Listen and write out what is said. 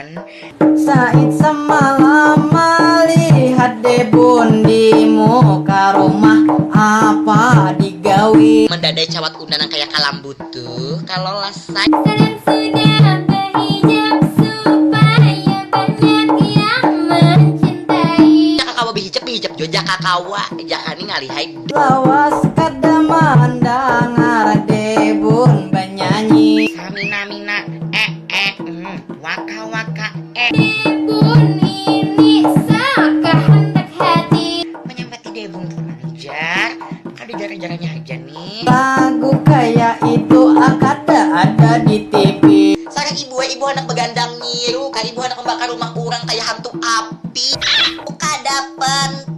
Jangan. Said semalam melihat debun di muka rumah, apa digawi? Mendadai cawat undangan kayak kalambu tuh. Kalau lasai Sekarang sudah berhijab supaya banyak yang mencintai. kakak hijab joja kakawa jakani ngalihai. Lawas kadaman dengar debun bernyanyi. Samina waka Debun ini sakah hendak hati. menyempati debun kerja. Ada jarang-jarangnya aja nih. Lagu kayak itu ada di TV. Sarang ibu anak begandang nyiru, ibu anak membakar rumah orang kayak hantu api. Buka dapen